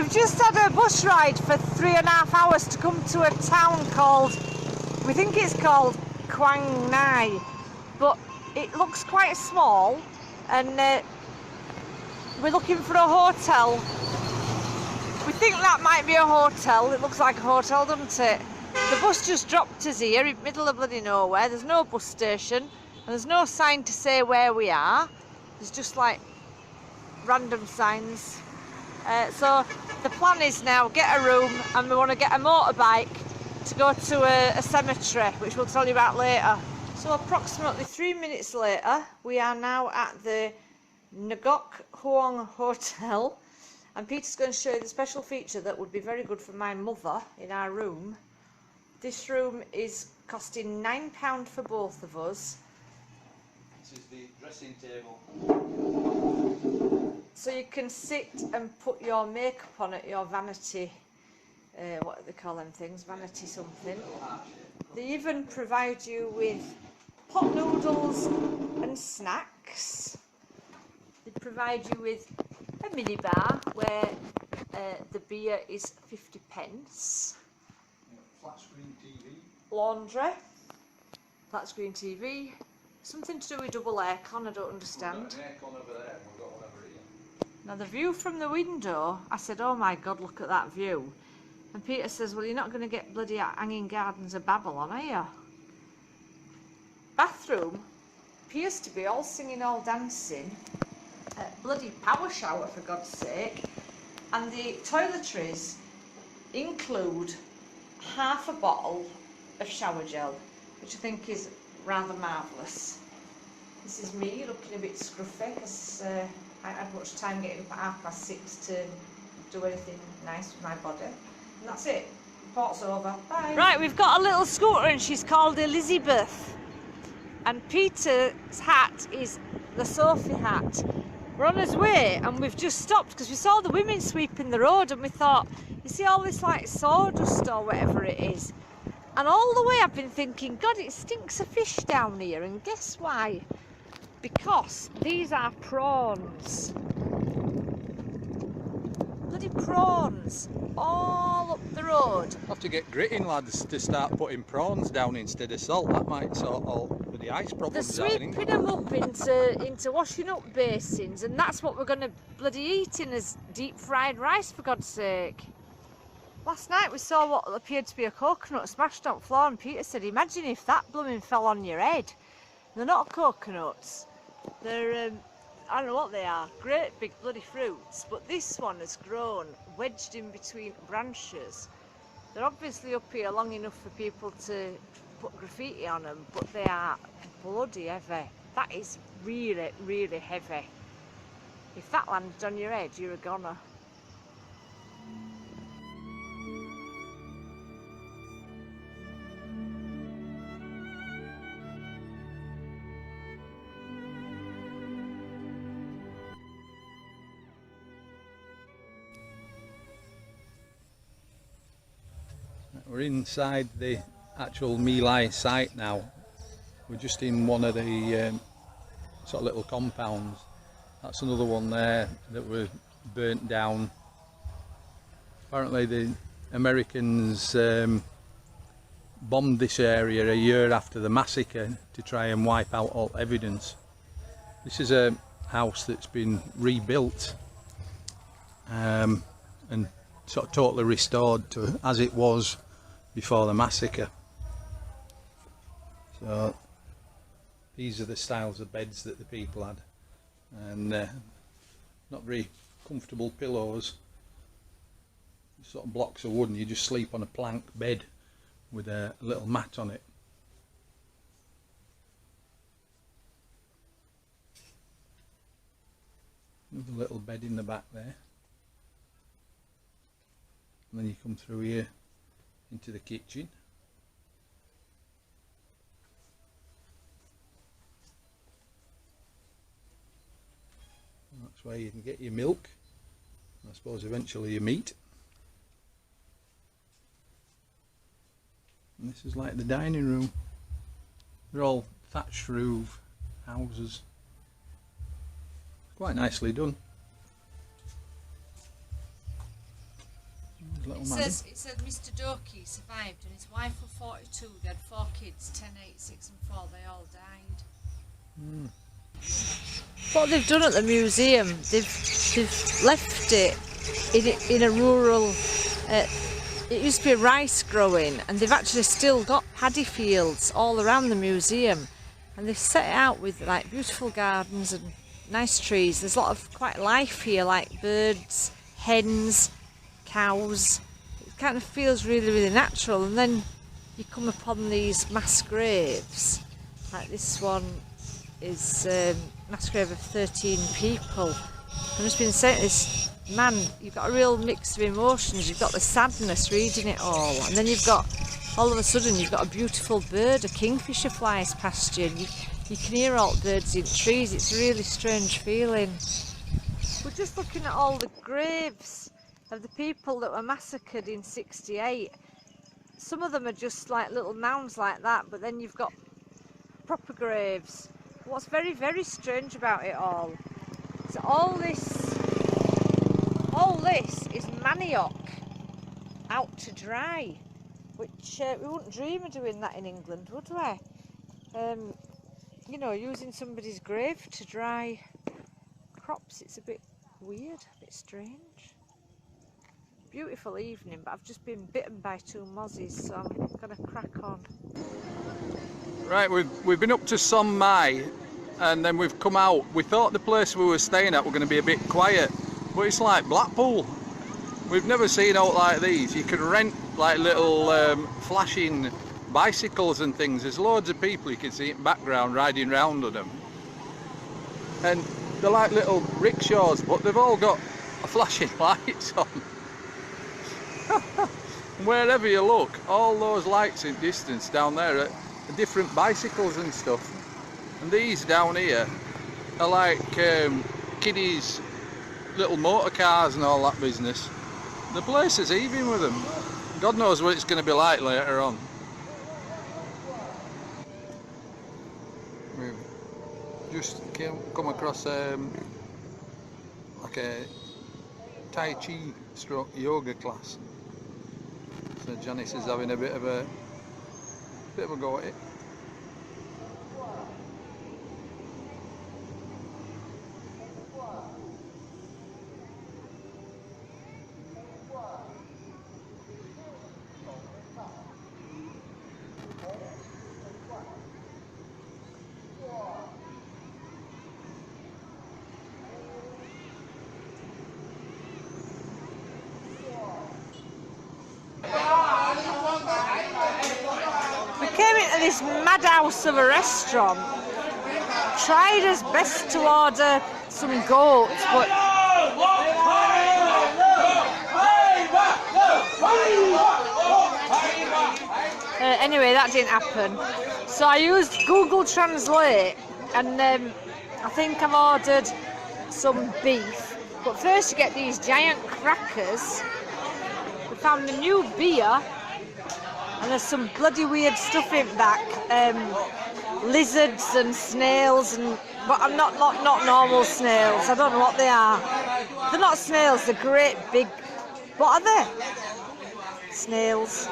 We've just had a bus ride for 3.5 hours to come to a town called, we think it's called Quang, but it looks quite small, and we're looking for a hotel. We think that might be a hotel. It looks like a hotel, doesn't it? The bus just dropped us here in the middle of bloody nowhere. There's no bus station and there's no sign to say where we are. There's just like random signs. So the plan is now get a room, and we want to get a motorbike to go to a cemetery, which we'll tell you about later. So approximately 3 minutes later, we are now at the Ngok Huong Hotel, and Peter's going to show you the special feature that would be very good for my mother in our room. This room is costing £9 for both of us. This is the dressing table. So you can sit and put your makeup on at your vanity, what do they call them things, vanity something. They even provide you with hot noodles and snacks. They provide you with a mini bar where the beer is 50p. Flat screen TV. Laundry, flat screen TV, something to do with double aircon, I don't understand. We've got an aircon over there and we've got one over here. Now the view from the window, I said, oh my god, look at that view. And Peter says, well, you're not going to get bloody Hanging Gardens of Babylon, are you? Bathroom appears to be all singing, all dancing. Bloody power shower, for God's sake. And the toiletries include half a bottle of shower gel, which I think is rather marvellous. This is me looking a bit scruffy because I haven't had much time getting up at 6:30 to do anything nice with my body. And that's it. Report's over. Bye. Right, we've got a little scooter and she's called Elizabeth. And Peter's hat is the Sophie hat. We're on his way and we've just stopped because we saw the women sweeping the road and we thought, you see all this like sawdust or whatever it is. And all the way I've been thinking, God, it stinks of fish down here. And guess why? Because these are prawns. Bloody prawns all up the road. Have to get gritting, lads, to start putting prawns down instead of salt. That might sort all the ice problems They're out. sweeping them up into washing up basins, and that's what we're going to bloody eat in as deep fried rice, for God's sake. Last night we saw what appeared to be a coconut smashed on the floor, and Peter said, imagine if that blooming fell on your head. They're not coconuts. They're, I don't know what they are, great big bloody fruits, but this one has grown wedged in between branches. They're obviously up here long enough for people to put graffiti on them, but they are bloody heavy. That is really, really heavy. If that landed on your head, you're a goner. We're inside the actual My Lai site now. We're just in one of the sort of little compounds. That's another one there that was burnt down. Apparently the Americans bombed this area a year after the massacre to try and wipe out all evidence. This is a house that's been rebuilt and sort of totally restored to as it was before the massacre. So these are the styles of beds that the people had, and not very comfortable pillows, sort of blocks of wood, and you just sleep on a plank bed with a little mat on it. Another little bed in the back there, and then you come through here into the kitchen. And that's where you can get your milk, I suppose eventually your meat. And this is like the dining room. They're all thatched roof houses. Quite nicely done. Little It Manny. said Mr. Doki survived and his wife was 42. They had 4 kids, 10, 8, 6 and 4. They all died. What they've done at the museum, they've left it in a rural. It used to be rice growing, and they've actually still got paddy fields all around the museum, and they've set it out with like beautiful gardens and nice trees. There's a lot of quite life here, like birds, hens, cows. It kind of feels really, really natural. And then you come upon these mass graves, like this one is mass grave of 13 people. I've just been saying to this man, you've got a real mix of emotions. You've got the sadness reading it all, and then you've got, all of a sudden, you've got a beautiful bird, a kingfisher flies past you, and you can hear all the birds in trees. It's a really strange feeling. We're just looking at all the graves of the people that were massacred in '68. Some of them are just like little mounds like that, but then you've got proper graves. What's very, very strange about it all is all this is manioc out to dry, which we wouldn't dream of doing that in England, would we? You know, using somebody's grave to dry crops. It's a bit weird, a bit strange. Beautiful evening, but I've just been bitten by 2 mozzies, so I'm gonna crack on. Right, we've been up to Son Mai, and then we've come out. We thought the place we were staying at were going to be a bit quiet, but it's like Blackpool. We've never seen out like these. You can rent like little flashing bicycles and things. There's loads of people you can see in the background riding round on them, and they're like little rickshaws, but they've all got flashing lights on. Wherever you look, all those lights in distance down there are different bicycles and stuff, and these down here are like kiddies' little motor cars and all that business. The place is heaving with them. God knows what it's going to be like later on. We've just come across like a Tai Chi stroke yoga class. So Janice is having a bit of a go at it. This madhouse of a restaurant, tried his best to order some goats, but anyway, that didn't happen. So I used Google Translate, and I think I've ordered some beef. But first you get these giant crackers. We found a new beer. And there's some bloody weird stuff in back, lizards and snails, but I'm not normal snails. I don't know what they are. They're not snails. They're great big. What are they? Snails.